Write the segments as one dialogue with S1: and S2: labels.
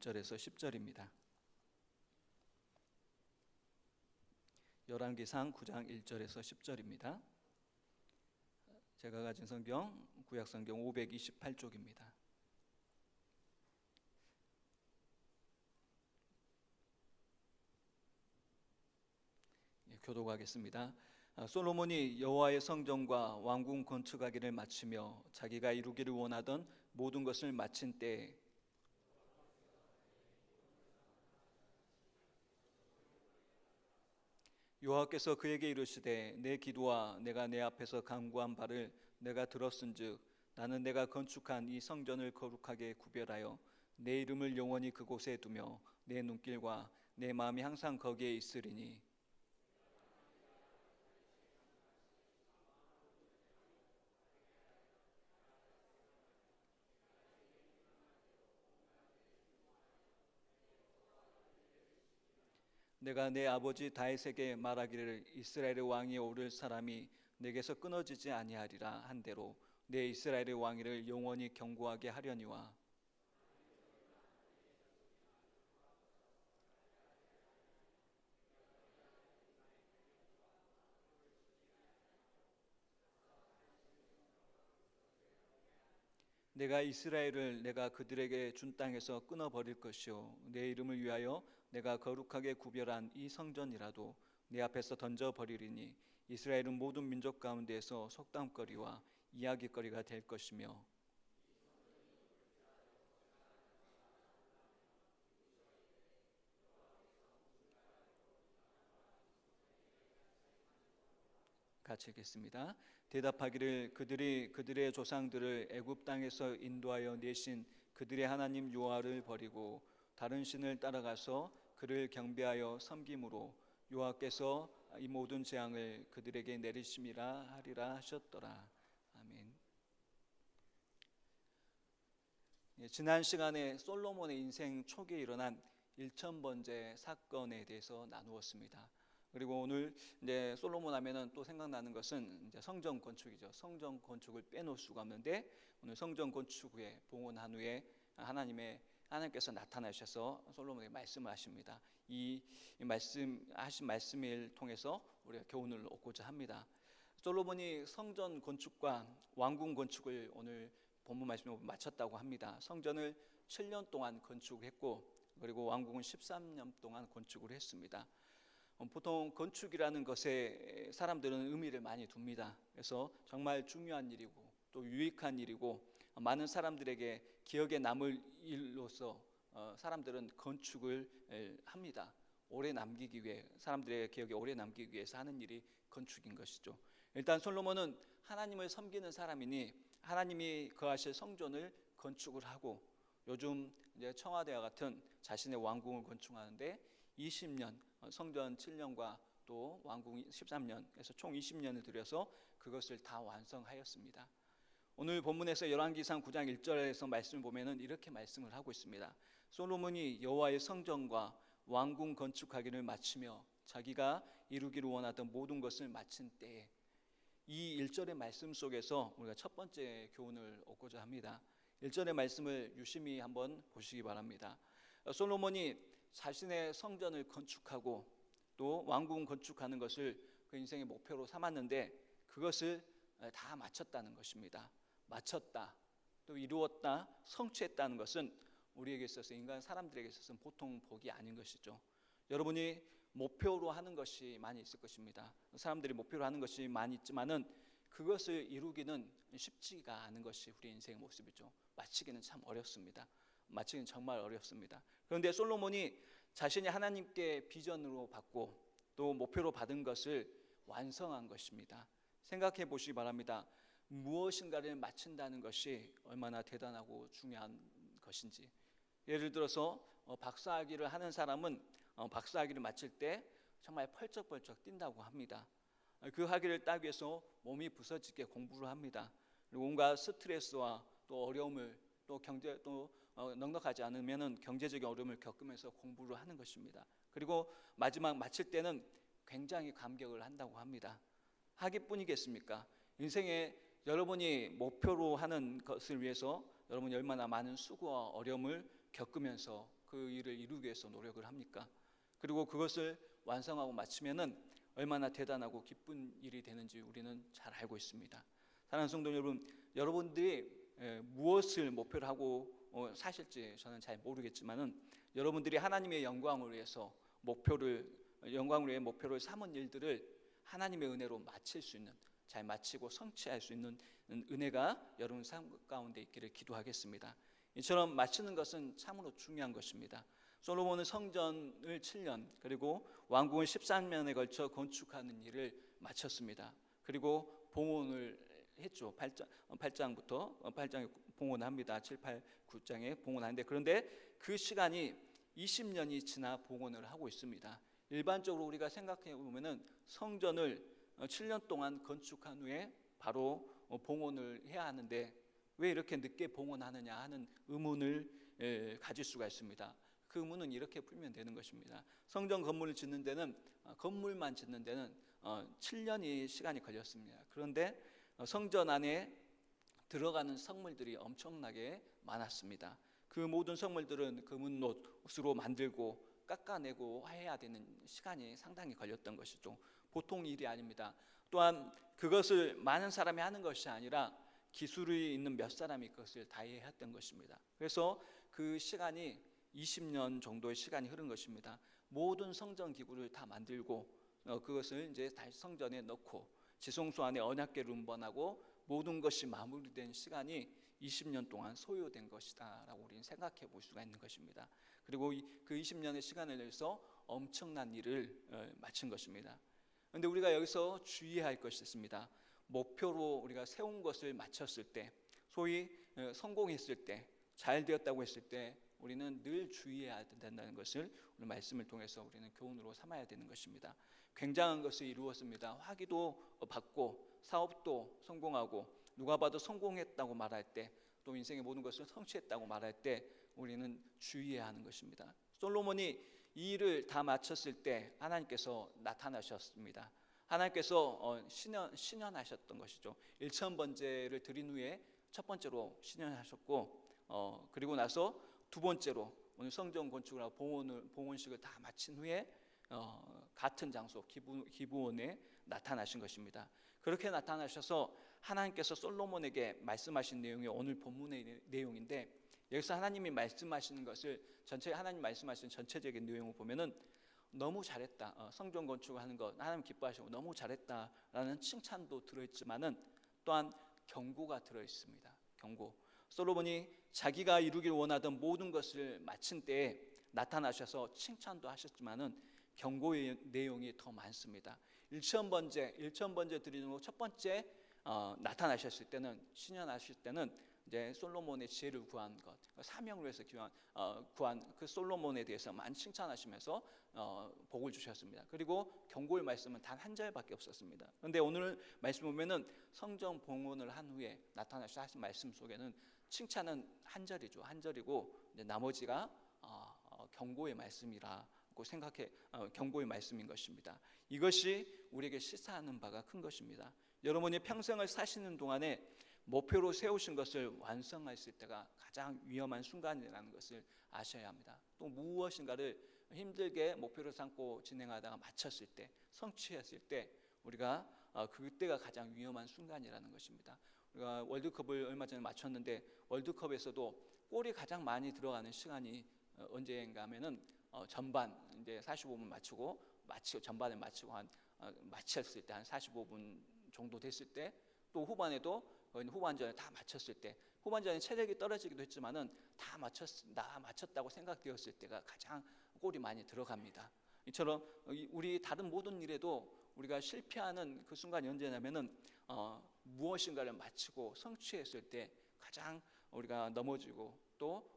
S1: 1절에서 10절입니다. 열왕기상 9장 1절에서 10절입니다. 제가 가진 성경 구약성경 528쪽입니다. 교독하겠습니다. 솔로몬이 여호와의 성전과 왕궁 건축하기를 마치며 자기가 이루기를 원하던 모든 것을 마친 때에 여호와께서 그에게 이르시되 내 기도와 내가 내 앞에서 간구한 바를 내가 들었은즉 나는 내가 건축한 이 성전을 거룩하게 구별하여 내 이름을 영원히 그곳에 두며 내 눈길과 내 마음이 항상 거기에 있으리니 내가 내 아버지 다윗에게 말하기를 이스라엘의 왕이 오를 사람이 내게서 끊어지지 아니하리라 한대로 내 이스라엘의 왕위를 영원히 견고하게 하려니와 내가 이스라엘을 내가 그들에게 준 땅에서 끊어버릴 것이요 내 이름을 위하여 내가 거룩하게 구별한 이 성전이라도 내 앞에서 던져버리리니 이스라엘은 모든 민족 가운데에서 속담거리와 이야기거리가 될 것이며 같이 읽겠습니다. 대답하기를 그들이 그들의 조상들을 애굽 땅에서 인도하여 내신 그들의 하나님 여호와를 버리고 다른 신을 따라가서 그를 경배하여 섬김으로 여호와께서 이 모든 재앙을 그들에게 내리심이라 하리라 하셨더라. 아멘. 지난 시간에 솔로몬의 인생 초기에 일어난 1000번째 사건에 대해서 나누었습니다. 그리고 오늘 이제 솔로몬 하면은 또 생각나는 것은 이제 성전 건축이죠. 성전 건축을 빼놓을 수가 없는데 오늘 성전 건축 후에 봉헌한 후에 하나님께서 나타나셔서 솔로몬에게 말씀을 하십니다. 이 말씀하신 말씀을 통해서 우리가 교훈을 얻고자 합니다. 솔로몬이 성전 건축과 왕궁 건축을 오늘 본문 말씀으로 마쳤다고 합니다. 성전을 7년 동안 건축했고 그리고 왕궁은 13년 동안 건축을 했습니다. 보통 건축이라는 것에 사람들은 의미를 많이 둡니다. 그래서 정말 중요한 일이고 또 유익한 일이고 많은 사람들에게 기억에 남을 일로서 사람들은 건축을 합니다. 오래 남기기 위해 사람들의 기억에 오래 남기기 위해서 하는 일이 건축인 것이죠. 일단 솔로몬은 하나님을 섬기는 사람이니 하나님이 거하실 성전을 건축을 하고 요즘 이제 청와대와 같은 자신의 왕궁을 건축하는데 20년 성전 7년과 또 왕궁 13년 그래서 총 20년을 들여서 그것을 다 완성하였습니다. 오늘 본문에서 열왕기상 9장 1절에서 말씀을 보면은 이렇게 말씀을 하고 있습니다. 솔로몬이 여호와의 성전과 왕궁 건축하기를 마치며 자기가 이루기를 원하던 모든 것을 마친 때에 이 1절의 말씀 속에서 우리가 첫 번째 교훈을 얻고자 합니다. 1절의 말씀을 유심히 한번 보시기 바랍니다. 솔로몬이 자신의 성전을 건축하고 또 왕궁 건축하는 것을 그 인생의 목표로 삼았는데 그것을 다 마쳤다는 것입니다. 마쳤다, 또 이루었다, 성취했다는 것은 우리에게 있어서 인간 사람들에게 있어서는 보통 복이 아닌 것이죠. 여러분이 목표로 하는 것이 많이 있을 것입니다. 사람들이 목표로 하는 것이 많이 있지만은 그것을 이루기는 쉽지가 않은 것이 우리 인생의 모습이죠. 마치기는 참 어렵습니다. 마치기는 정말 어렵습니다. 그런데 솔로몬이 자신이 하나님께 비전으로 받고 또 목표로 받은 것을 완성한 것입니다. 생각해 보시기 바랍니다. 무엇인가를 마친다는 것이 얼마나 대단하고 중요한 것인지. 예를 들어서 박사학위를 하는 사람은 박사학위를 마칠 때 정말 펄쩍펄쩍 뛴다고 합니다. 그 학위를 따기 위해서 몸이 부서지게 공부를 합니다. 그리고 온갖 스트레스와 또 어려움을 또 넉넉하지 않으면 경제적인 어려움을 겪으면서 공부를 하는 것입니다. 그리고 마지막 마칠 때는 굉장히 감격을 한다고 합니다. 하기뿐이겠습니까? 인생에 여러분이 목표로 하는 것을 위해서 여러분이 얼마나 많은 수고와 어려움을 겪으면서 그 일을 이루기 위해서 노력을 합니까? 그리고 그것을 완성하고 마치면은 얼마나 대단하고 기쁜 일이 되는지 우리는 잘 알고 있습니다. 사랑하는 성도 여러분, 여러분들이 무엇을 목표로 하고 사실지 저는 잘 모르겠지만은 여러분들이 하나님의 영광을 위해서 영광을 위해 목표를 삼은 일들을 하나님의 은혜로 마칠 수 있는, 잘 마치고 성취할 수 있는 은혜가 여러분 삶 가운데 있기를 기도하겠습니다. 이처럼 마치는 것은 참으로 중요한 것입니다. 솔로몬은 성전을 7년 그리고 왕궁을 13년에 걸쳐 건축하는 일을 마쳤습니다. 그리고 봉헌을 했죠. 8장에 봉헌합니다. 7, 8, 9장에 봉헌하는데, 그런데 그 시간이 20년이 지나 봉헌을 하고 있습니다. 일반적으로 우리가 생각해 보면은 성전을 7년 동안 건축한 후에 바로 봉헌을 해야 하는데 왜 이렇게 늦게 봉헌하느냐 하는 의문을 가질 수가 있습니다. 그 의문은 이렇게 풀면 되는 것입니다. 성전 건물을 짓는 데는 건물만 짓는 데는 7년이 시간이 걸렸습니다. 그런데 성전 안에 들어가는 성물들이 엄청나게 많았습니다. 그 모든 성물들은 금은노트로 만들고 깎아내고 해야 되는 시간이 상당히 걸렸던 것이죠. 보통 일이 아닙니다. 또한 그것을 많은 사람이 하는 것이 아니라 기술이 있는 몇 사람이 그것을 다 해야 했던 것입니다. 그래서 그 시간이 20년 정도의 시간이 흐른 것입니다. 모든 성전 기구를 다 만들고 그것을 이제 다시 성전에 넣고 지성소 안에 언약궤를 운반하고 모든 것이 마무리된 시간이 20년 동안 소요된 것이다라고 우리는 생각해 볼 수가 있는 것입니다. 그리고 그 20년의 시간을 내서 엄청난 일을 마친 것입니다. 그런데 우리가 여기서 주의해야 할 것이 있습니다. 목표로 우리가 세운 것을 마쳤을 때, 소위 성공했을 때, 잘 되었다고 했을 때 우리는 늘 주의해야 된다는 것을 오늘 말씀을 통해서 우리는 교훈으로 삼아야 되는 것입니다. 굉장한 것을 이루었습니다. 화기도 받고 사업도 성공하고 누가 봐도 성공했다고 말할 때, 또 인생의 모든 것을 성취했다고 말할 때 우리는 주의해야 하는 것입니다. 솔로몬이 이 일을 다 마쳤을 때 하나님께서 나타나셨습니다. 하나님께서 신현하셨던 것이죠. 1,000번제를 드린 후에 첫 번째로 신현하셨고, 그리고 나서 두 번째로 오늘 성전 건축을 하고 봉헌식을 다 마친 후에 같은 장소 기브온에 나타나신 것입니다. 그렇게 나타나셔서 하나님께서 솔로몬에게 말씀하신 내용이 오늘 본문의 내용인데, 여기서 하나님이 말씀하시는 것을 하나님 말씀하시는 전체적인 내용을 보면은 너무 잘했다, 성전 건축하는 것 하나님 기뻐하시고 너무 잘했다라는 칭찬도 들어있지만은 또한 경고가 들어있습니다. 경고. 솔로몬이 자기가 이루길 원하던 모든 것을 마친 때에 나타나셔서 칭찬도 하셨지만은 경고의 내용이 더 많습니다. 1,000번제 드리는 거 첫 번째 나타나셨을 때는, 신현하실 때는 이제 솔로몬의 지혜를 구한 것, 사명을 위해서 구한 그 솔로몬에 대해서만 칭찬하시면서 복을 주셨습니다. 그리고 경고의 말씀은 단 한 절밖에 없었습니다. 그런데 오늘 말씀 보면은 성전 봉헌을 한 후에 나타나신 말씀 속에는 칭찬은 한 절이죠. 한 절이고 이제 나머지가 경고의 말씀이라고 경고의 말씀인 것입니다. 이것이 우리에게 시사하는 바가 큰 것입니다. 여러분이 평생을 사시는 동안에 목표로 세우신 것을 완성했을 때가 가장 위험한 순간이라는 것을 아셔야 합니다. 또 무엇인가를 힘들게 목표로 삼고 진행하다가 마쳤을 때, 성취했을 때 우리가 그때가 가장 위험한 순간이라는 것입니다. 우리가 월드컵을 얼마 전에 마쳤는데 마쳤는데월드컵에서도 골이 가장 많이 들어가는 시간이 언제인가 하면은 전반 이제 45분 마치고 전반을 마치고 마쳤을 때 한 45분 정도 됐을 때, 또 후반에도 후반전에 다 마쳤을 때, 후반전에 체력이 떨어지기도 했지만은 다 마쳤다고 생각되었을 때가 가장 골이 많이 들어갑니다. 이처럼 우리 다른 모든 일에도 우리가 실패하는 그 순간이 언제냐면은 무엇인가를 마치고 성취했을 때 가장 우리가 넘어지고 또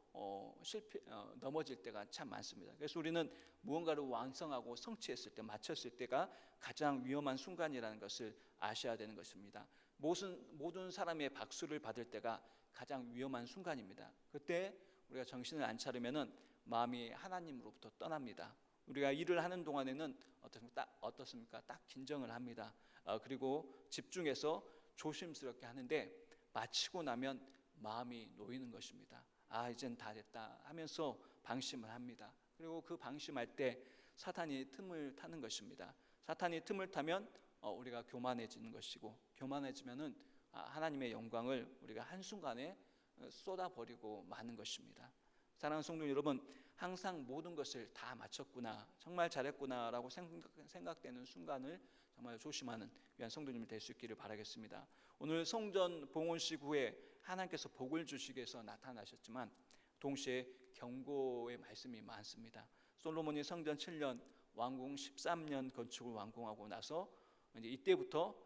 S1: 넘어질 때가 참 많습니다. 그래서 우리는 무언가를 완성하고 성취했을 때, 마쳤을 때가 가장 위험한 순간이라는 것을 아셔야 되는 것입니다. 모든 사람의 박수를 받을 때가 가장 위험한 순간입니다. 그때 우리가 정신을 안 차리면은 마음이 하나님으로부터 떠납니다. 우리가 일을 하는 동안에는 어떻습니까? 딱 긴장을 합니다. 그리고 집중해서 조심스럽게 하는데 마치고 나면 마음이 놓이는 것입니다. 이젠 다 됐다 하면서 방심을 합니다. 그리고 그 방심할 때 사탄이 틈을 타는 것입니다. 사탄이 틈을 타면 우리가 교만해지는 것이고, 교만해지면은 하나님의 영광을 우리가 한순간에 쏟아버리고 마는 것입니다. 사랑하는 성도 여러분, 항상 모든 것을 다 마쳤구나, 정말 잘했구나라고 생각되는 순간을 정말 조심하는 귀한 성도님이 될 수 있기를 바라겠습니다. 오늘 성전 봉헌식 후에 하나님께서 복을 주시기 위해서 나타나셨지만 동시에 경고의 말씀이 많습니다. 솔로몬이 성전 7년, 왕궁 13년 건축을 완공하고 나서 이제 이때부터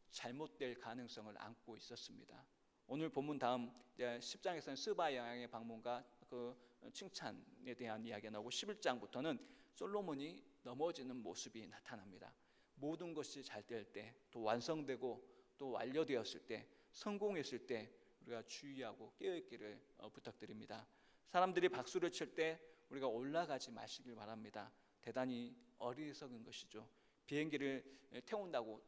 S1: 잘못될 가능성을 안고 있었습니다. 오늘 본문 다음 10장에서는 스바 여왕의 방문과 그 칭찬에 대한 이야기가 나오고 11장부터는 솔로몬이 넘어지는 모습이 나타납니다. 모든 것이 잘 될 때, 또 완성되고 또 완료되었을 때, 성공했을 때 우리가 주의하고 깨어있기를 부탁드립니다. 사람들이 박수를 칠 때 우리가 올라가지 마시길 바랍니다. 대단히 어리석은 것이죠. 비행기를 태운다고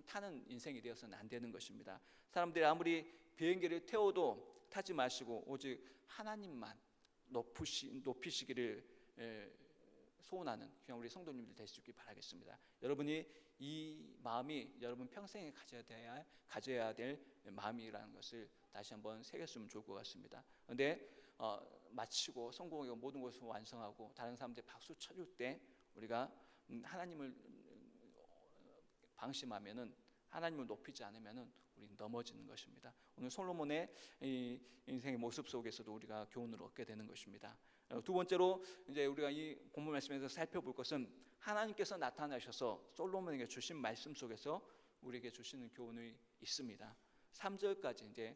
S1: 타는 인생이 되어서는 안 되는 것입니다. 사람들이 아무리 비행기를 태워도 타지 마시고 오직 하나님만 높이시기를 소원하는 그냥 우리 성도님들 될 수 있길 바라겠습니다. 여러분이 이 마음이 여러분 평생에 가져야 될 마음이라는 것을 다시 한번 새겼으면 좋을 것 같습니다. 그런데 마치고 성공하고 모든 것을 완성하고 다른 사람들이 박수 쳐줄 때 우리가 하나님을 방심하면은, 하나님을 높이지 않으면은 우리는 넘어지는 것입니다. 오늘 솔로몬의 이 인생의 모습 속에서도 우리가 교훈을 얻게 되는 것입니다. 두 번째로 이제 우리가 이 본문 말씀에서 살펴볼 것은 하나님께서 나타나셔서 솔로몬에게 주신 말씀 속에서 우리에게 주시는 교훈이 있습니다. 3절까지 이제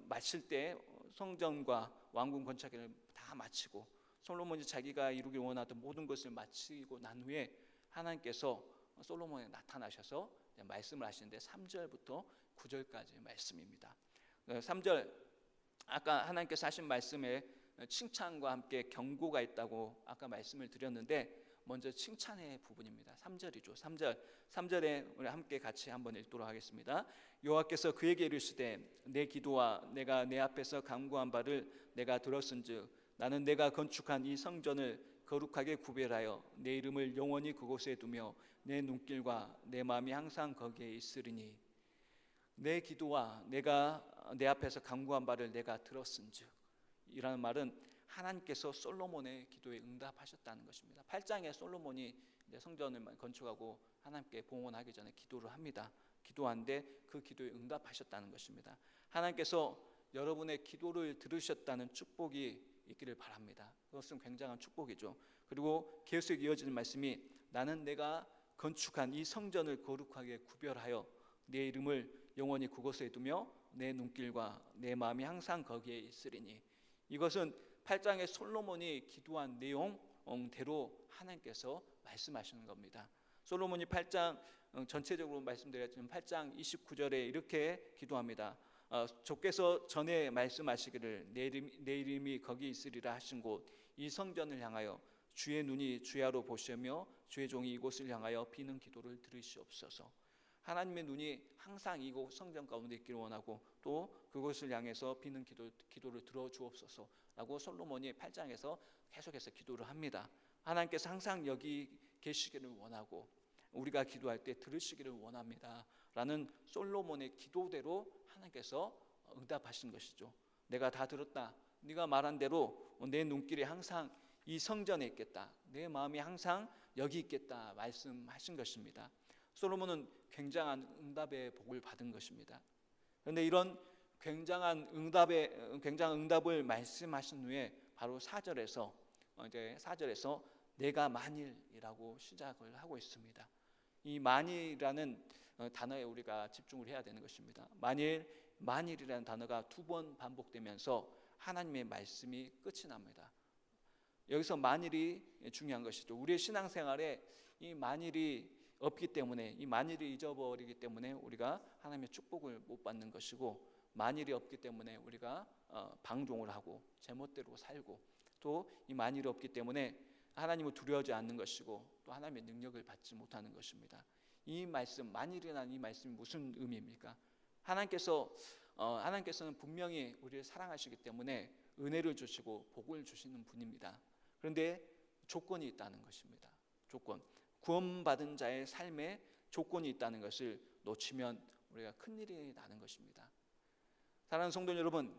S1: 마칠 때 성전과 왕궁 건축을 다 마치고 솔로몬이 자기가 이루길 원하던 모든 것을 마치고 난 후에 하나님께서 솔로몬에 나타나셔서 말씀을 하시는데 3절부터 9절까지의 말씀입니다. 3절 아까 하나님께서 하신 말씀에 칭찬과 함께 경고가 있다고 아까 말씀을 드렸는데 먼저 칭찬의 부분입니다. 3절이죠. 3절에 우리 함께 같이 한번 읽도록 하겠습니다. 여호와께서 그에게 이르시되 내 기도와 내가 내 앞에서 간구한 바를 내가 들었은즉 나는 내가 건축한 이 성전을 거룩하게 구별하여 내 이름을 영원히 그곳에 두며 내 눈길과 내 마음이 항상 거기에 있으리니 내 기도와 내가 내 앞에서 간구한 바를 내가 들었은즉 이라는 말은 하나님께서 솔로몬의 기도에 응답하셨다는 것입니다. 8장에 솔로몬이 성전을 건축하고 하나님께 봉헌하기 전에 기도를 합니다. 기도하는데 그 기도에 응답하셨다는 것입니다. 하나님께서 여러분의 기도를 들으셨다는 축복이 있기를 바랍니다. 그것은 굉장한 축복이죠. 그리고 계속 이어지는 말씀이 나는 내가 건축한 이 성전을 거룩하게 구별하여 내 이름을 영원히 그곳에 두며 내 눈길과 내 마음이 항상 거기에 있으리니 이것은 8장의 솔로몬이 기도한 내용대로 하나님께서 말씀하시는 겁니다. 솔로몬이 8장 전체적으로 말씀드렸지만 8장 29절에 이렇게 기도합니다. 주께서 전에 말씀하시기를 내 이름이 거기 있으리라 하신 곳 이 성전을 향하여 주의 눈이 주야로 보시며 주의 종이 이곳을 향하여 비는 기도를 들으시옵소서. 하나님의 눈이 항상 이곳 성전 가운데 있기를 원하고 또 그곳을 향해서 비는 기도를 들어주옵소서라고 솔로몬이 8장에서 계속해서 기도를 합니다. 하나님께서 항상 여기 계시기를 원하고 우리가 기도할 때 들으시기를 원합니다 라는 솔로몬의 기도대로 하나님께서 응답하신 것이죠. 내가 다 들었다. 네가 말한 대로 내 눈길이 항상 이 성전에 있겠다. 내 마음이 항상 여기 있겠다 말씀하신 것입니다. 솔로몬은 굉장한 응답의 복을 받은 것입니다. 그런데 이런 굉장한 응답을 말씀하신 후에 바로 4절에서 내가 만일이라고 시작을 하고 있습니다. 이 만일이라는 단어에 우리가 집중을 해야 되는 것입니다. 만일이라는 단어가 2번 반복되면서 하나님의 말씀이 끝이 납니다. 여기서 만일이 중요한 것이죠. 우리의 신앙생활에 이 만일이 없기 때문에 이 만일을 잊어버리기 때문에 우리가 하나님의 축복을 못 받는 것이고 만일이 없기 때문에 우리가 방종을 하고 제멋대로 살고 또 이 만일이 없기 때문에 하나님을 두려워하지 않는 것이고 또 하나님의 능력을 받지 못하는 것입니다. 이 말씀 만일이라는 이 말씀이 무슨 의미입니까? 하나님께서는 분명히 우리를 사랑하시기 때문에 은혜를 주시고 복을 주시는 분입니다. 그런데 조건이 있다는 것입니다. 조건. 구원받은 자의 삶에 조건이 있다는 것을 놓치면 우리가 큰일이 나는 것입니다. 사랑하는 성도 여러분,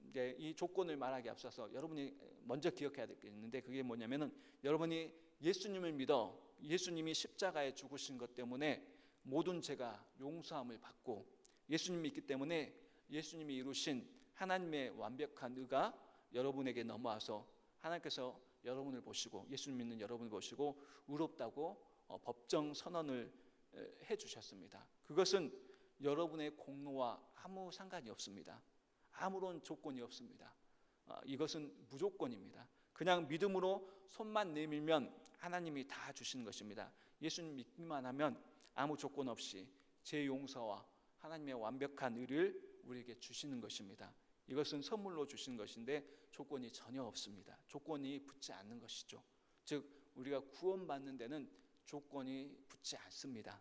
S1: 이제 이 조건을 말하기 앞서서 여러분이 먼저 기억해야 될 게 있는데, 그게 뭐냐면은 여러분이 예수님을 믿어 예수님이 십자가에 죽으신 것 때문에 모든 죄가 용서함을 받고, 예수님이 있기 때문에 예수님이 이루신 하나님의 완벽한 의가 여러분에게 넘어와서 하나님께서 여러분을 보시고, 예수님 믿는 여러분을 보시고 의롭다고 법정 선언을 해주셨습니다. 그것은 여러분의 공로와 아무 상관이 없습니다. 아무런 조건이 없습니다. 이것은 무조건입니다. 그냥 믿음으로 손만 내밀면 하나님이 다 주시는 것입니다. 예수님 믿기만 하면 아무 조건 없이 제 용서와 하나님의 완벽한 의를 우리에게 주시는 것입니다. 이것은 선물로 주시는 것인데 조건이 전혀 없습니다. 조건이 붙지 않는 것이죠. 즉 우리가 구원받는 데는 조건이 붙지 않습니다.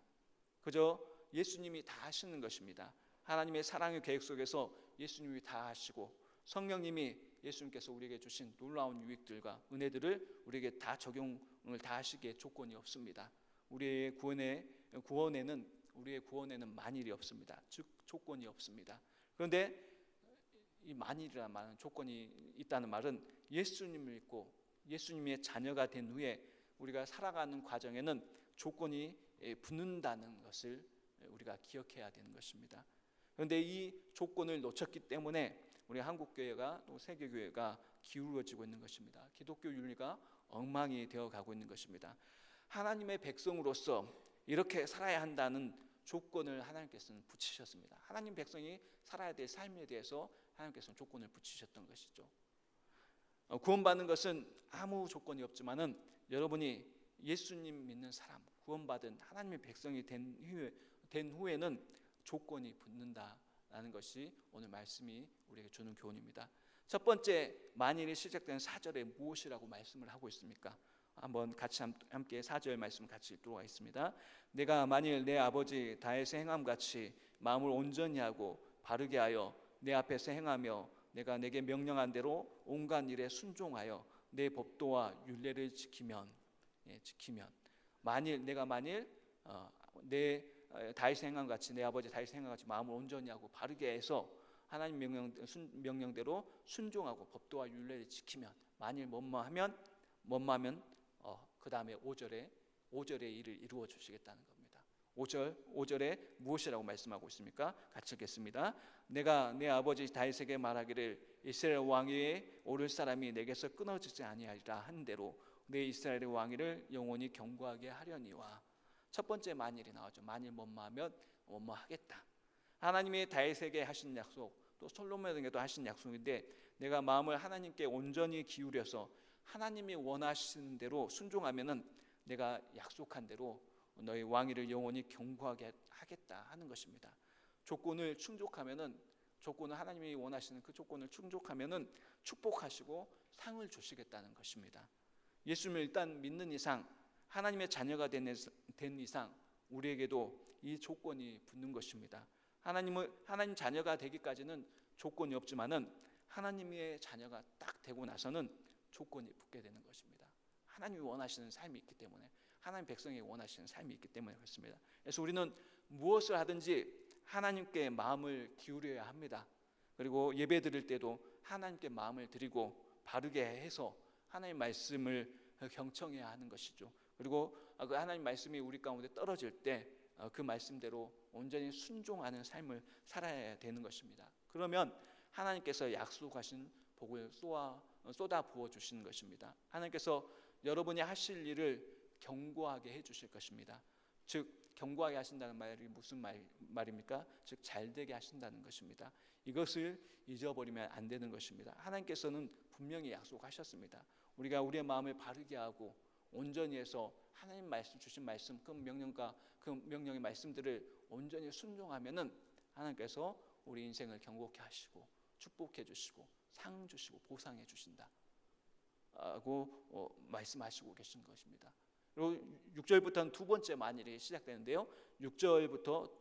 S1: 그저 예수님이 다 하시는 것입니다. 하나님의 사랑의 계획 속에서 예수님이 다 하시고, 성령님이 예수님께서 우리에게 주신 놀라운 유익들과 은혜들을 우리에게 다 적용을 다 하시기에 조건이 없습니다. 우리의 구원에는 만일이 없습니다. 즉 조건이 없습니다. 그런데 이 만일이라는 말은, 조건이 있다는 말은 예수님을 믿고 예수님의 자녀가 된 후에 우리가 살아가는 과정에는 조건이 붙는다는 것을 우리가 기억해야 되는 것입니다. 그런데 이 조건을 놓쳤기 때문에 우리 한국교회가 또 세계교회가 기울어지고 있는 것입니다. 기독교 윤리가 엉망이 되어가고 있는 것입니다. 하나님의 백성으로서 이렇게 살아야 한다는 조건을 하나님께서는 붙이셨습니다. 하나님 백성이 살아야 될 삶에 대해서 하나님께서는 조건을 붙이셨던 것이죠. 구원받는 것은 아무 조건이 없지만은 여러분이 예수님 믿는 사람, 구원받은 하나님의 백성이 된 후에는 조건이 붙는다라는 것이 오늘 말씀이 우리에게 주는 교훈입니다. 첫 번째, 만일이 시작된 4절에 무엇이라고 말씀을 하고 있습니까? 한번 같이 함께 4절 말씀 같이 읽도록 하겠습니다. 내가 만일 내 아버지 다윗의 행함같이 마음을 온전히 하고 바르게 하여 내 앞에서 행하며 내가 내게 명령한 대로 온갖 일에 순종하여 내 법도와 율례를 지키면 만일 내 다윗의 행함같이, 내 아버지 다윗의 행함같이 마음을 온전히 하고 바르게 해서 하나님 명령대로 순종하고 법도와 율례를 지키면, 만일 뭐뭐하면 그 다음에 5절의 일을 이루어 주시겠다는 겁니다. 5절에 무엇이라고 말씀하고 있습니까? 같이 읽겠습니다. 내가 내 아버지 다윗에게 말하기를 이스라엘 왕위에 오를 사람이 내게서 끊어지지 아니하리라 한 대로 내 이스라엘의 왕위를 영원히 견고하게 하려니와. 첫 번째 만일이 나오죠. 만일 뭐뭐하면 뭐뭐하겠다. 하나님이 다윗에게 하신 약속, 또 솔로몬에게도 하신 약속인데, 내가 마음을 하나님께 온전히 기울여서 하나님이 원하시는 대로 순종하면은 내가 약속한 대로 너희 왕위를 영원히 견고하게 하겠다 하는 것입니다. 조건을 충족하면은, 조건을 하나님이 원하시는 그 조건을 충족하면은 축복하시고 상을 주시겠다는 것입니다. 예수님을 일단 믿는 이상, 하나님의 자녀가 된 이상 우리에게도 이 조건이 붙는 것입니다. 하나님 자녀가 되기까지는 조건이 없지만은 하나님의 자녀가 딱 되고 나서는 조건이 붙게 되는 것입니다. 하나님이 원하시는 삶이 있기 때문에, 하나님 백성이 원하시는 삶이 있기 때문에 그렇습니다. 그래서 우리는 무엇을 하든지 하나님께 마음을 기울여야 합니다. 그리고 예배 드릴 때도 하나님께 마음을 드리고 바르게 해서 하나님 말씀을 경청해야 하는 것이죠. 그리고 그 하나님 말씀이 우리 가운데 떨어질 때 그 말씀대로 온전히 순종하는 삶을 살아야 되는 것입니다. 그러면 하나님께서 약속하신 복을 쏟아 부어 주시는 것입니다. 하나님께서 여러분이 하실 일을 견고하게 해 주실 것입니다. 즉 견고하게 하신다는 말이 무슨 말입니까? 즉 잘되게 하신다는 것입니다. 이것을 잊어버리면 안 되는 것입니다. 하나님께서는 분명히 약속하셨습니다. 우리가 우리의 마음을 바르게 하고 온전히 해서 하나님 말씀 주신 말씀, 그 명령의 말씀들을 온전히 순종하면은 하나님께서 우리 인생을 견고케 하시고 축복해 주시고 상 주시고 보상해 주신다고 말씀하시고 계신 것입니다. 그리고 6절부터는 두 번째 만일이 시작되는데요. 6절부터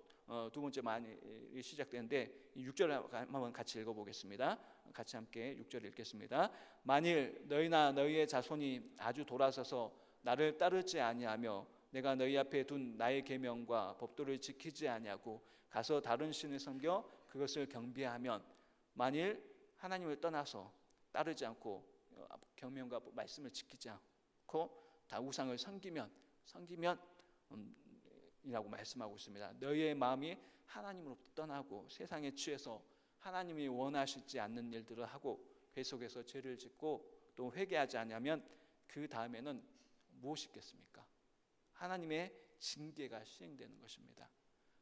S1: 두 번째 만일이 시작되는데 이 6절을 한번 같이 읽어보겠습니다. 같이 함께 6절 읽겠습니다. 만일 너희나 너희의 자손이 아주 돌아서서 나를 따르지 아니하며 내가 너희 앞에 둔 나의 계명과 법도를 지키지 아니하고 가서 다른 신을 섬겨 그것을 경배하면, 만일 하나님을 떠나서 따르지 않고 계명과 말씀을 지키지 않고 다 우상을 섬기면 이라고 말씀하고 있습니다. 너희의 마음이 하나님으로부터 떠나고 세상에 취해서 하나님이 원하시지 않는 일들을 하고 계속해서 죄를 짓고 또 회개하지 않으면 그 다음에는 무엇이 있겠습니까? 하나님의 징계가 시행되는 것입니다.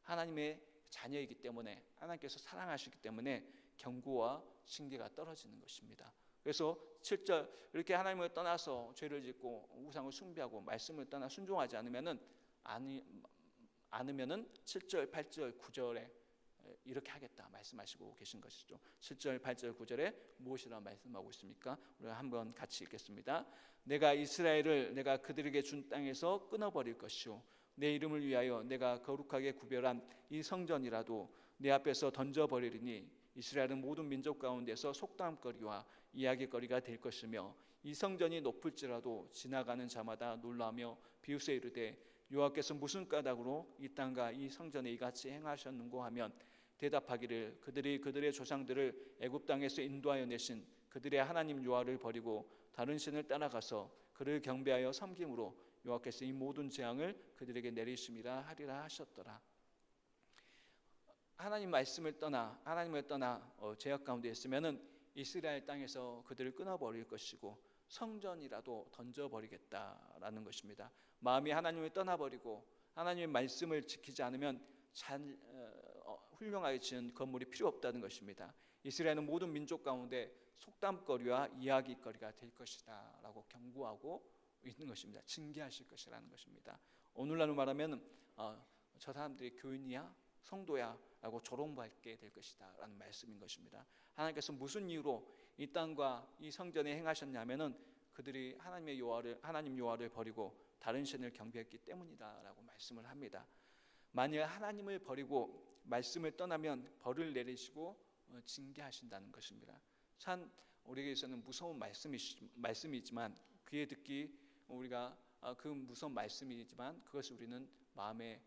S1: 하나님의 자녀이기 때문에, 하나님께서 사랑하시기 때문에 경고와 징계가 떨어지는 것입니다. 그래서 7절, 이렇게 하나님을 떠나서 죄를 짓고 우상을 숭배하고 말씀을 떠나 순종하지 않으면은 7절, 8절, 9절에 이렇게 하겠다 말씀하시고 계신 것이죠. 7절, 8절, 9절에 무엇이라 말씀하고 있습니까? 우리가 한번 같이 읽겠습니다. 내가 이스라엘을 내가 그들에게 준 땅에서 끊어버릴 것이요 내 이름을 위하여 내가 거룩하게 구별한 이 성전이라도 내 앞에서 던져버리리니 이스라엘은 모든 민족 가운데서 속담거리와 이야기거리가 될 것이며 이 성전이 높을지라도 지나가는 자마다 놀라며 비웃어 이르되 여호와께서 무슨 까닭으로 이 땅과 이 성전에 이같이 행하셨는고 하면 대답하기를 그들이 그들의 조상들을 애굽 땅에서 인도하여 내신 그들의 하나님 여호와를 버리고 다른 신을 따라가서 그를 경배하여 섬김으로 여호와께서 이 모든 재앙을 그들에게 내리심이라 하리라 하셨더라. 하나님 말씀을 떠나 하나님을 떠나 죄악 가운데 있으면은 이스라엘 땅에서 그들을 끊어버릴 것이고 성전이라도 던져버리겠다라는 것입니다. 마음이 하나님을 떠나버리고 하나님의 말씀을 지키지 않으면 훌륭하게 지은 건물이 필요 없다는 것입니다. 이스라엘은 모든 민족 가운데 속담거리와 이야기거리가 될 것이다 라고 경고하고 있는 것입니다. 징계하실 것이라는 것입니다. 오늘날로 말하면 저 사람들이 교인이야? 성도야? 라고 조롱받게 될 것이다 라는 말씀인 것입니다. 하나님께서 무슨 이유로 이 땅과 이 성전에 행하셨냐면은 그들이 하나님 여호와를 버리고 다른 신을 경배했기 때문이다 라고 말씀을 합니다. 만일 하나님을 버리고 말씀을 떠나면 벌을 내리시고 징계하신다는 것입니다. 참 우리에게서는 무서운 말씀이지만 귀에 듣기 우리가 그 무서운 말씀이지만 그것을 우리는 마음에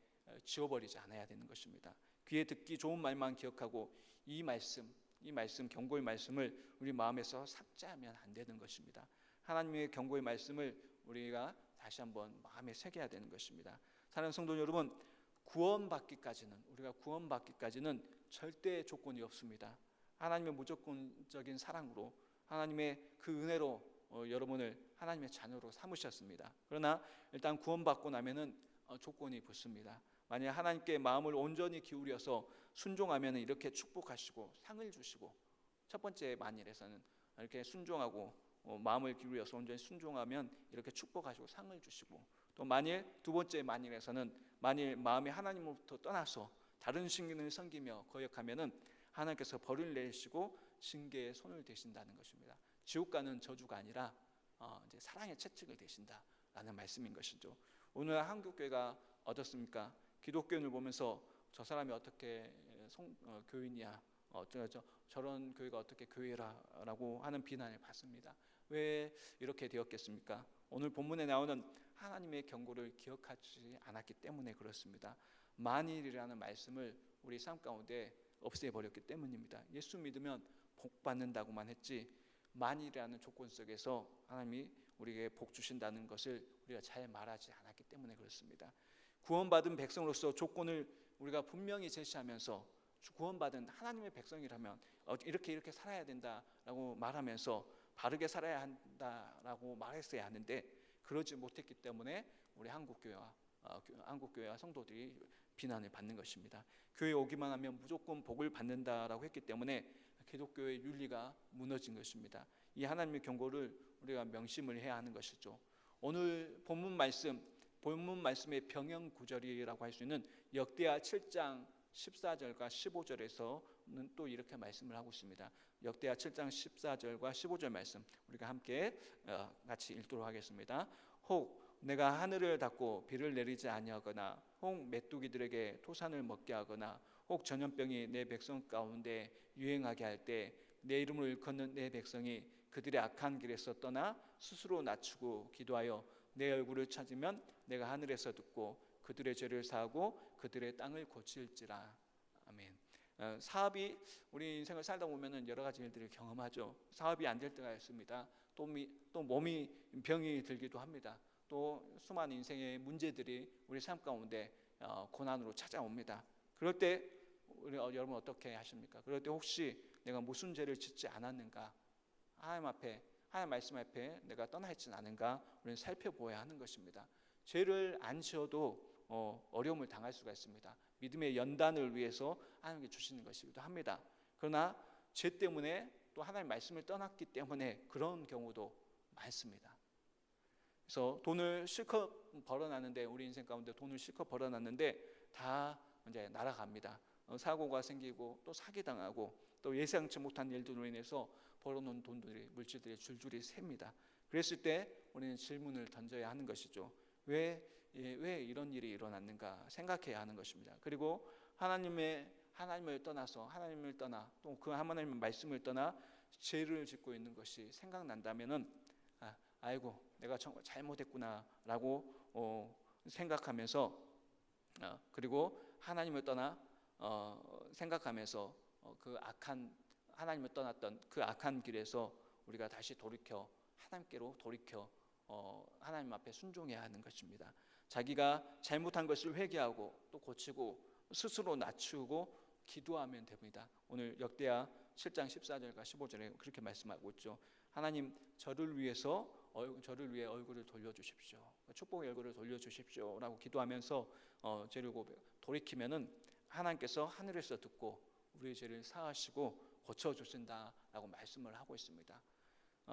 S1: 지워버리지 않아야 되는 것입니다. 귀에 듣기 좋은 말만 기억하고 이 말씀 경고의 말씀을 우리 마음에서 삭제하면 안 되는 것입니다. 하나님의 경고의 말씀을 우리가 다시 한번 마음에 새겨야 되는 것입니다. 사랑하는 성도 여러분, 우리가 구원받기까지는 절대 조건이 없습니다. 하나님의 무조건적인 사랑으로 하나님의 그 은혜로 여러분을 하나님의 자녀로 삼으셨습니다. 그러나 일단 구원받고 나면은 조건이 붙습니다. 만약 하나님께 마음을 온전히 기울여서 순종하면 이렇게 축복하시고 상을 주시고, 첫 번째 만일에서는 이렇게 순종하고 마음을 기울여서 온전히 순종하면 이렇게 축복하시고 상을 주시고, 또 두 번째 만일에서는 만일 마음이 하나님으로부터 떠나서 다른 신을 섬기며 거역하면은 하나님께서 벌을 내리시고 징계의 손을 대신다는 것입니다. 지옥 가는 저주가 아니라 이제 사랑의 채찍을 대신다라는 말씀인 것이죠. 오늘 한국교회가 어떻습니까? 기독교인을 보면서 저 사람이 어떻게 교인이야, 저런 교회가 어떻게 교회라라고 하는 비난을 받습니다. 왜 이렇게 되었겠습니까? 오늘 본문에 나오는 하나님의 경고를 기억하지 않았기 때문에 그렇습니다. 만일이라는 말씀을 우리 삶 가운데 없애버렸기 때문입니다. 예수 믿으면 복 받는다고만 했지 만일이라는 조건 속에서 하나님이 우리에게 복 주신다는 것을 우리가 잘 말하지 않았기 때문에 그렇습니다. 구원받은 백성으로서 조건을 우리가 분명히 제시하면서 구원받은 하나님의 백성이라면 이렇게 살아야 된다라고 말하면서 바르게 살아야 한다라고 말했어야 하는데 그러지 못했기 때문에 우리 한국교회와 성도들이 비난을 받는 것입니다. 교회에 오기만 하면 무조건 복을 받는다라고 했기 때문에 기독교의 윤리가 무너진 것입니다. 이 하나님의 경고를 우리가 명심을 해야 하는 것이죠. 오늘 본문 말씀의 병영 구절이라고 할 수 있는 역대하 7장 14절과 15절에서는 또 이렇게 말씀을 하고 있습니다. 역대하 7장 14절과 15절 말씀 우리가 함께 같이 읽도록 하겠습니다. 혹 내가 하늘을 닫고 비를 내리지 아니하거나 혹 메뚜기들에게 토산을 먹게 하거나 혹 전염병이 내 백성 가운데 유행하게 할 때 내 이름을 일컫는 내 백성이 그들의 악한 길에서 떠나 스스로 낮추고 기도하여 내 얼굴을 찾으면 내가 하늘에서 듣고 그들의 죄를 사하고 그들의 땅을 고칠지라. 아멘. 사업이 우리 인생을 살다 보면은 여러 가지 일들을 경험하죠. 사업이 안 될 때가 있습니다. 또 몸이 병이 들기도 합니다. 또 수많은 인생의 문제들이 우리 삶 가운데 고난으로 찾아옵니다. 그럴 때 여러분 어떻게 하십니까? 그럴 때 혹시 내가 무슨 죄를 짓지 않았는가? 하나님 말씀 앞에 내가 떠나 있지는 않은가? 우리는 살펴보아야 하는 것입니다. 죄를 안 지어도 어려움을 당할 수가 있습니다. 믿음의 연단을 위해서 하나님께 주시는 것이기도 합니다. 그러나 죄 때문에 또 하나님 말씀을 떠났기 때문에 그런 경우도 많습니다. 그래서 돈을 실컷 벌어놨는데, 우리 인생 가운데 돈을 실컷 벌어놨는데 다 이제 날아갑니다. 사고가 생기고 또 사기당하고 또 예상치 못한 일들로 인해서 벌어놓은 돈들이, 물질들이 줄줄이 셉니다. 그랬을 때 우리는 질문을 던져야 하는 것이죠. 왜 이런 일이 일어났는가 생각해야 하는 것입니다. 그리고 하나님을 떠나 또 그 하나님의 말씀을 떠나 죄를 짓고 있는 것이 생각난다면은 아이고 내가 정말 잘못했구나라고 생각하면서 그리고 하나님을 떠나 생각하면서 하나님을 떠났던 그 악한 길에서 우리가 다시 하나님께로 돌이켜 하나님 앞에 순종해야 하는 것입니다. 자기가 잘못한 것을 회개하고 또 고치고 스스로 낮추고 기도하면 됩니다. 오늘 역대하 7장 14절과 15절에 그렇게 말씀하고 있죠. 하나님 저를 위해 얼굴을 돌려주십시오. 축복의 얼굴을 돌려주십시오 라고 기도하면서 죄를 돌이키면은 하나님께서 하늘에서 듣고 우리의 죄를 사하시고 고쳐주신다라고 말씀을 하고 있습니다.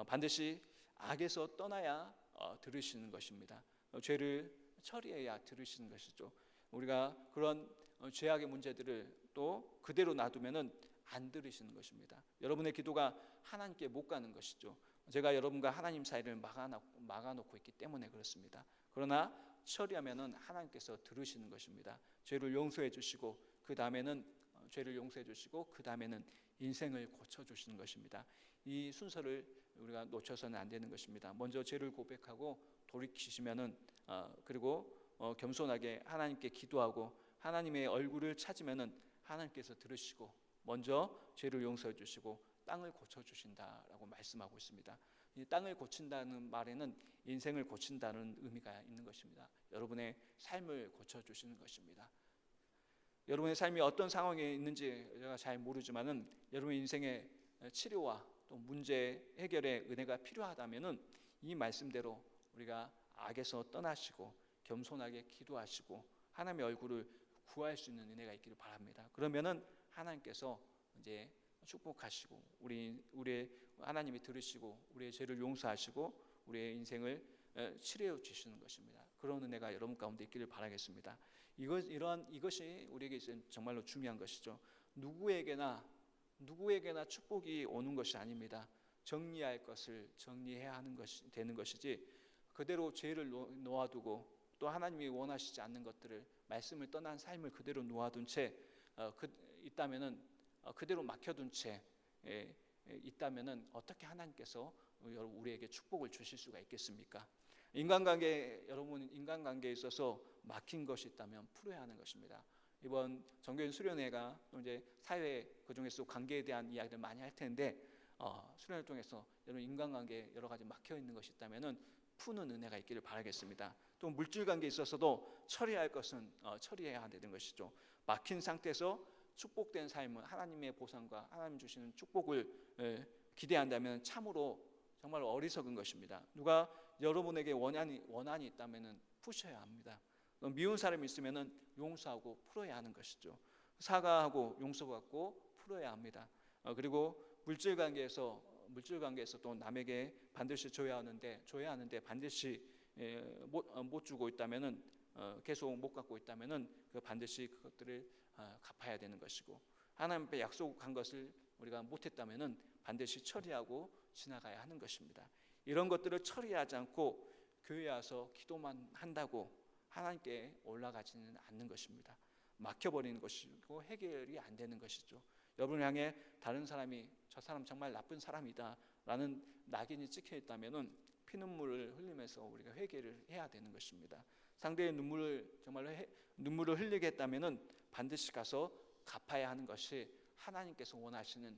S1: 반드시 악에서 떠나야 들으시는 것입니다. 죄를 처리해야 들으시는 것이죠. 우리가 그런 죄악의 문제들을 또 그대로 놔두면은 안 들으시는 것입니다. 여러분의 기도가 하나님께 못 가는 것이죠. 제가 여러분과 하나님 사이를 막아놓고 있기 때문에 그렇습니다. 그러나 처리하면은 하나님께서 들으시는 것입니다. 죄를 용서해 주시고 그 다음에는 인생을 고쳐 주시는 것입니다. 이 순서를 우리가 놓쳐서는 안 되는 것입니다. 먼저 죄를 고백하고 돌이키시면은 그리고 겸손하게 하나님께 기도하고 하나님의 얼굴을 찾으면은 하나님께서 들으시고 먼저 죄를 용서해 주시고 땅을 고쳐 주신다라고 말씀하고 있습니다. 이 땅을 고친다는 말에는 인생을 고친다는 의미가 있는 것입니다. 여러분의 삶을 고쳐 주시는 것입니다. 여러분의 삶이 어떤 상황에 있는지 제가 잘 모르지만은 여러분의 인생의 치료와 또 문제 해결의 은혜가 필요하다면은 이 말씀대로 우리가 악에서 떠나시고 겸손하게 기도하시고 하나님의 얼굴을 구할 수 있는 은혜가 있기를 바랍니다. 그러면은 하나님께서 이제 축복하시고 우리의 하나님이 들으시고 우리의 죄를 용서하시고 우리의 인생을 치료해 주시는 것입니다. 그런 은혜가 여러분 가운데 있기를 바라겠습니다. 이것이 우리에게 정말로 중요한 것이죠. 누구에게나 축복이 오는 것이 아닙니다. 정리할 것을 정리해야 하는 것이 되는 것이지 그대로 죄를 놓아두고 또 하나님이 원하시지 않는 것들을 말씀을 떠난 삶을 그대로 놓아둔 채 있다면은 그대로 막혀둔 채 있다면은 어떻게 하나님께서 우리에게 축복을 주실 수가 있겠습니까? 여러분 인간관계에 있어서 막힌 것이 있다면 풀어야 하는 것입니다. 이번 정교인 수련회가 또 이제 사회 그중에서 관계에 대한 이야기를 많이 할 텐데 수련회를 통해서 여러분 인간관계에 여러 가지 막혀 있는 것이 있다면은 푸는 은혜가 있기를 바라겠습니다. 또 물질 관계에 있어서도 처리할 것은 처리해야 되는 것이죠. 막힌 상태에서 축복된 삶은 하나님의 보상과 하나님 주시는 축복을 기대한다면 참으로 정말 어리석은 것입니다. 누가 여러분에게 원한이 있다면 푸셔야 합니다. 미운 사람이 있으면 용서하고 풀어야 하는 것이죠. 사과하고 용서받고 풀어야 합니다. 그리고 물질 관계에서 또 남에게 반드시 줘야 하는데 반드시 못 주고 있다면은 계속 못 갖고 있다면은 반드시 그것들을 갚아야 되는 것이고 하나님 앞에 약속한 것을 우리가 못했다면은 반드시 처리하고 지나가야 하는 것입니다. 이런 것들을 처리하지 않고 교회에 와서 기도만 한다고 하나님께 올라가지는 않는 것입니다. 막혀버리는 것이고 해결이 안 되는 것이죠. 여러분을 향해 다른 사람이 저 사람 정말 나쁜 사람이다 라는 낙인이 찍혀 있다면은 피눈물을 흘리면서 우리가 회개를 해야 되는 것입니다. 상대의 눈물을 흘리게 했다면은 반드시 가서 갚아야 하는 것이 하나님께서 원하시는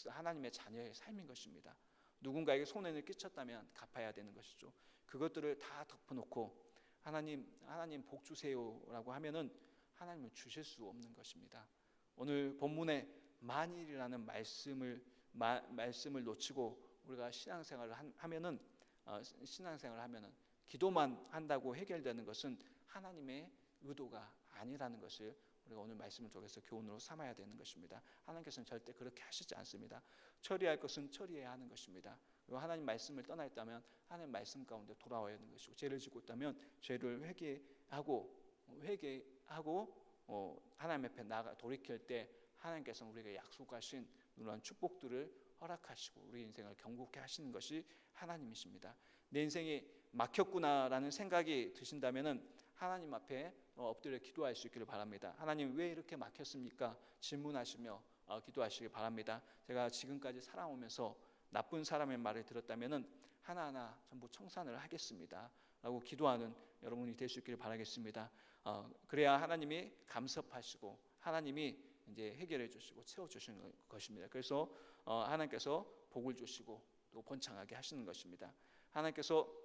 S1: 하나님의 자녀의 삶인 것입니다. 누군가에게 손해를 끼쳤다면 갚아야 되는 것이죠. 그것들을 다 덮어놓고 하나님 복 주세요라고 하면은 하나님은 주실 수 없는 것입니다. 오늘 본문에 만일이라는 말씀을 놓치고 우리가 신앙생활을 하면은 기도만 한다고 해결되는 것은 하나님의 의도가 아니라는 것을 우리가 오늘 말씀을 통해서 교훈으로 삼아야 되는 것입니다. 하나님께서는 절대 그렇게 하시지 않습니다. 처리할 것은 처리해야 하는 것입니다. 그리고 하나님 말씀을 떠나 있다면 하나님 말씀 가운데 돌아와야 하는 것이고, 죄를 짓고 있다면 죄를 회개하고 하나님 앞에 나가 돌이킬 때 하나님께서는 우리에게 약속하신 놀라운 축복들을 허락하시고 우리 인생을 경고케 하시는 것이 하나님이십니다. 내 인생이 막혔구나라는 생각이 드신다면은 하나님 앞에 엎드려 기도할 수 있기를 바랍니다. 하나님, 왜 이렇게 막혔습니까? 질문하시며 기도하시기 바랍니다. 제가 지금까지 살아오면서 나쁜 사람의 말을 들었다면은 하나하나 전부 청산을 하겠습니다 라고 기도하는 여러분이 될 수 있기를 바라겠습니다. 그래야 하나님이 감섭하시고 하나님이 이제 해결해 주시고 채워 주시는 것입니다. 그래서 하나님께서 복을 주시고 또 번창하게 하시는 것입니다. 하나님께서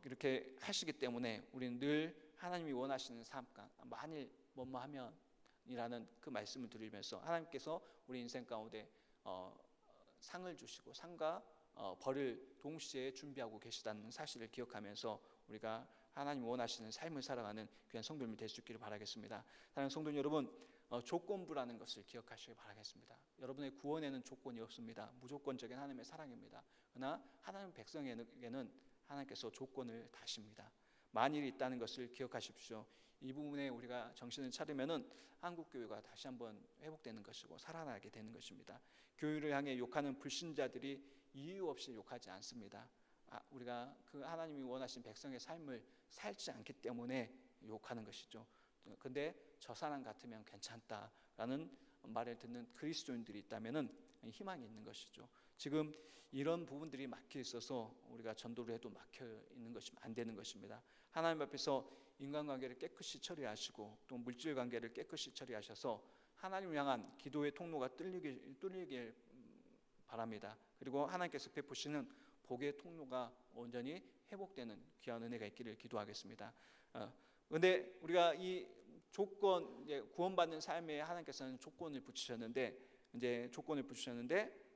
S1: 이렇게 하시기 때문에 우리는 늘 하나님이 원하시는 삶, 만일 뭐하면 이라는 그 말씀을 드리면서 하나님께서 우리 인생 가운데 상을 주시고 상과 벌을 동시에 준비하고 계시다는 사실을 기억하면서 우리가 하나님 원하시는 삶을 살아가는 귀한 성도님이 될 수 있기를 바라겠습니다. 사랑하는 성도 여러분, 조건부라는 것을 기억하시길 바라겠습니다. 여러분의 구원에는 조건이 없습니다. 무조건적인 하나님의 사랑입니다. 그러나 하나님 백성에게는 하나님께서 조건을 다십니다. 만일이 있다는 것을 기억하십시오. 이 부분에 우리가 정신을 차리면은 한국교회가 다시 한번 회복되는 것이고 살아나게 되는 것입니다. 교회를 향해 욕하는 불신자들이 이유 없이 욕하지 않습니다. 우리가 그 하나님이 원하신 백성의 삶을 살지 않기 때문에 욕하는 것이죠. 근데 저 사람 같으면 괜찮다라는 말을 듣는 그리스도인들이 있다면은 희망이 있는 것이죠. 지금 이런 부분들이 막혀 있어서 우리가 전도를 해도 막혀 있는 것이 안 되는 것입니다. 하나님 앞에서 인간관계를 깨끗이 처리하시고 또 물질 관계를 깨끗이 처리하셔서 하나님을 향한 기도의 통로가 뚫리길 바랍니다. 그리고 하나님께서 베푸시는 복의 통로가 온전히 회복되는 귀한 은혜가 있기를 기도하겠습니다. 그런데 우리가 이 조건, 구원받는 삶에 하나님께서는 조건을 붙이셨는데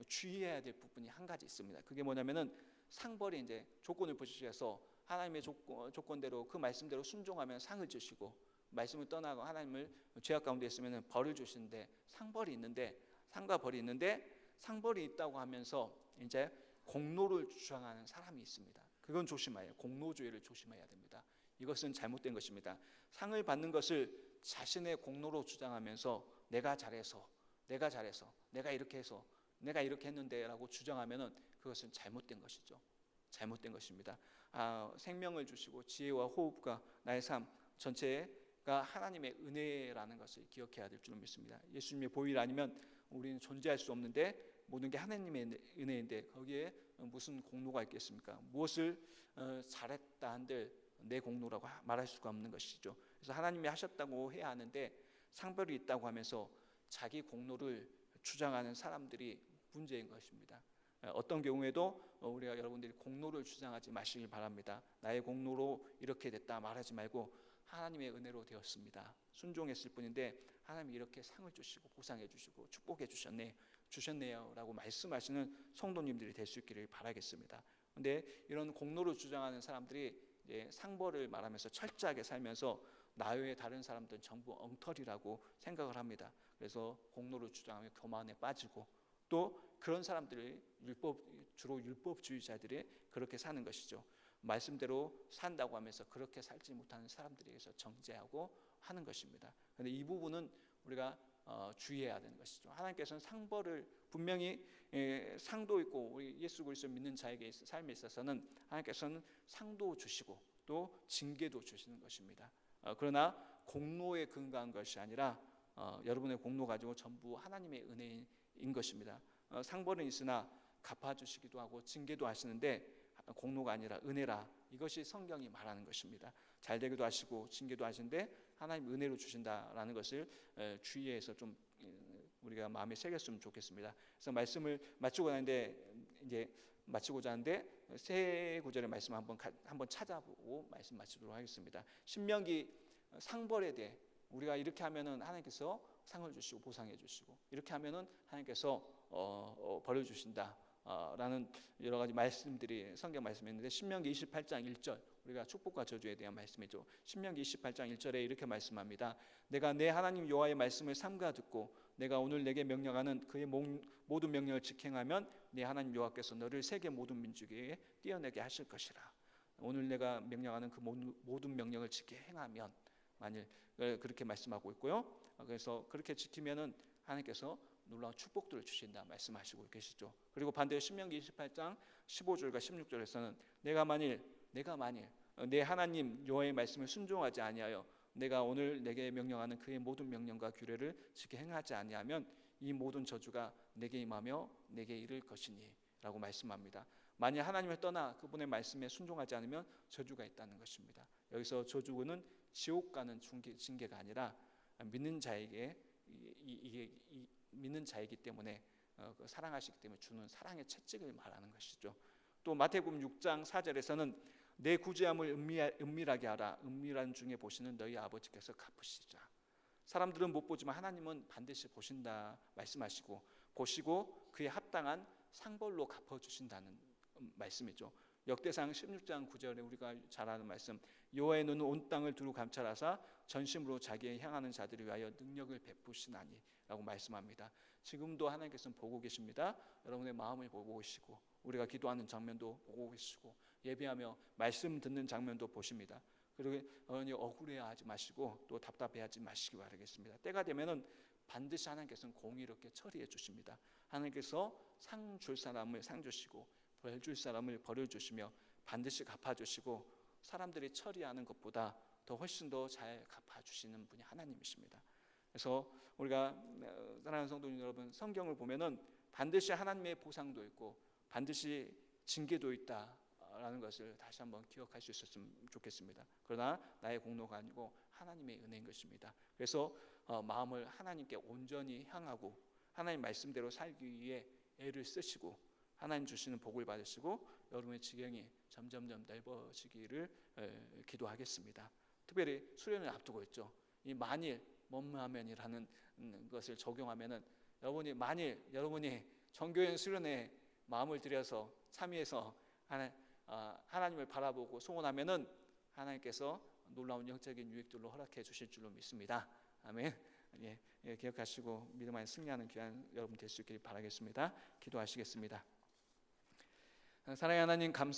S1: 주의해야 될 부분이 한 가지 있습니다. 그게 뭐냐면은 상벌이 이제 조건을 붙이셔서 하나님의 조건대로 그 말씀대로 순종하면 상을 주시고, 말씀을 떠나고 하나님을 죄악 가운데 있으면 벌을 주시는데 상벌이 있는데, 상과 벌이 있는데 상벌이 있다고 하면서 이제 공로를 주장하는 사람이 있습니다. 그건 조심해야 해요. 공로주의를 조심해야 됩니다. 이것은 잘못된 것입니다. 상을 받는 것을 자신의 공로로 주장하면서 내가 잘해서 내가 이렇게 해서 내가 이렇게 했는데 라고 주장하면은 그것은 잘못된 것이죠. 잘못된 것입니다. 생명을 주시고 지혜와 호흡과 나의 삶 전체가 하나님의 은혜라는 것을 기억해야 될 줄 믿습니다. 예수님의 보혈 아니면 우리는 존재할 수 없는데 모든 게 하나님의 은혜인데 거기에 무슨 공로가 있겠습니까? 무엇을 잘했다 한들 내 공로라고 말할 수가 없는 것이죠. 그래서 하나님이 하셨다고 해야 하는데 상벌이 있다고 하면서 자기 공로를 주장하는 사람들이 문제인 것입니다. 어떤 경우에도 우리가 여러분들이 공로를 주장하지 마시길 바랍니다. 나의 공로로 이렇게 됐다 말하지 말고 하나님의 은혜로 되었습니다. 순종했을 뿐인데 하나님이 이렇게 상을 주시고 보상해 주시고 축복해 주셨네요 라고 말씀하시는 성도님들이 될 수 있기를 바라겠습니다. 그런데 이런 공로를 주장하는 사람들이 이제 상벌을 말하면서 철저하게 살면서 나 외에 다른 사람들은 전부 엉터리라고 생각을 합니다. 그래서 공로를 주장하며 교만에 빠지고 또 그런 사람들이 주로 율법주의자들이 그렇게 사는 것이죠. 말씀대로 산다고 하면서 그렇게 살지 못하는 사람들에게서 정죄하고 하는 것입니다. 그런데 이 부분은 우리가 주의해야 되는 것이죠. 하나님께서는 상벌을 분명히 상도 있고 우리 예수 그리스도 믿는 자에게 삶에 있어서는 하나님께서는 상도 주시고 또 징계도 주시는 것입니다. 그러나 공로에 근거한 것이 아니라 여러분의 공로 가지고 전부 하나님의 은혜인 것입니다. 상벌은 있으나 갚아주시기도 하고 징계도 하시는데 공로가 아니라 은혜라, 이것이 성경이 말하는 것입니다. 잘되기도 하시고 징계도 하시는데 하나님 은혜로 주신다라는 것을 주의해서 좀 우리가 마음에 새겼으면 좋겠습니다. 그래서 말씀을 마치고자 하는데 세 구절의 말씀 한번 찾아보고 말씀 마치도록 하겠습니다. 신명기 상벌에 대해 우리가 이렇게 하면은 하나님께서 상을 주시고 보상해 주시고, 이렇게 하면은 하나님께서 벌을 주신다 라는 여러 가지 말씀들이 성경 말씀이 있는데, 신명기 28장 1절, 우리가 축복과 저주에 대한 말씀이죠. 신명기 28장 1절에 이렇게 말씀합니다. 내가 내 하나님 여호와의 말씀을 삼가 듣고 내가 오늘 내게 명령하는 그의 모든 명령을 직행하면 내 하나님 여호와께서 너를 세계 모든 민족에게 띄어내게 하실 것이라. 오늘 내가 명령하는 그 모든 명령을 지켜 행하면, 만일 그렇게 말씀하고 있고요. 그래서 그렇게 지키면은 하나님께서 놀라운 축복들을 주신다 말씀하시고 계시죠. 그리고 반대로 신명기 28장 15절과 16절에서는 내가 만일 내 하나님 여호와의 말씀을 순종하지 아니하여 내가 오늘 내게 명령하는 그의 모든 명령과 규례를 지켜 행하지 아니하면 이 모든 저주가 내게 임하며 내게 이를 것이니 라고 말씀합니다. 만일 하나님을 떠나 그분의 말씀에 순종하지 않으면 저주가 있다는 것입니다. 여기서 저주는 지옥 가는 징계가 아니라 믿는 자에게 믿는 자이기 때문에 사랑하시기 때문에 주는 사랑의 채찍을 말하는 것이죠. 또 마태복음 6장 4절에서는 내 구제함을 은밀하게 하라. 은밀한 중에 보시는 너희 아버지께서 갚으시자. 사람들은 못 보지만 하나님은 반드시 보신다 말씀하시고, 보시고 그에 합당한 상벌로 갚아주신다는 말씀이죠. 역대상 16장 9절에 우리가 잘 아는 말씀, 여호와의 눈은 온 땅을 두루 감찰하사 전심으로 자기에 향하는 자들을 위하여 능력을 베푸시나니 라고 말씀합니다. 지금도 하나님께서는 보고 계십니다. 여러분의 마음을 보고 계시고, 우리가 기도하는 장면도 보고 계시고, 예배하며 말씀 듣는 장면도 보십니다. 그리고 억울해하지 마시고 또 답답해하지 마시기 바라겠습니다. 때가 되면은 반드시 하나님께서는 공의롭게 처리해 주십니다. 하나님께서 상 줄 사람을 상 주시고 벌 줄 사람을 벌을 주시며 반드시 갚아주시고, 사람들이 처리하는 것보다 더 훨씬 더 잘 갚아주시는 분이 하나님이십니다. 그래서 우리가 사랑하는 성도님 여러분, 성경을 보면은 반드시 하나님의 보상도 있고 반드시 징계도 있다라는 것을 다시 한번 기억할 수 있었으면 좋겠습니다. 그러나 나의 공로가 아니고 하나님의 은혜인 것입니다. 그래서 마음을 하나님께 온전히 향하고 하나님 말씀대로 살기 위해 애를 쓰시고 하나님 주시는 복을 받으시고 여러분의 지경이 점점점 넓어지기를 기도하겠습니다. 특별히 수련을 앞두고 있죠. 이 만일 뭐하면이라는 것을 적용하면은 여러분이 정교회 수련회 마음을 들여서 참여해서 하나님을 바라보고 소원하면은 하나님께서 놀라운 영적인 유익들로 허락해 주실 줄로 믿습니다. 아멘. 기억하시고 믿음 안에 승리하는 귀한 여러분 될 수 있기를 바라겠습니다. 기도하시겠습니다. 사랑의 하나님, 감사합니다.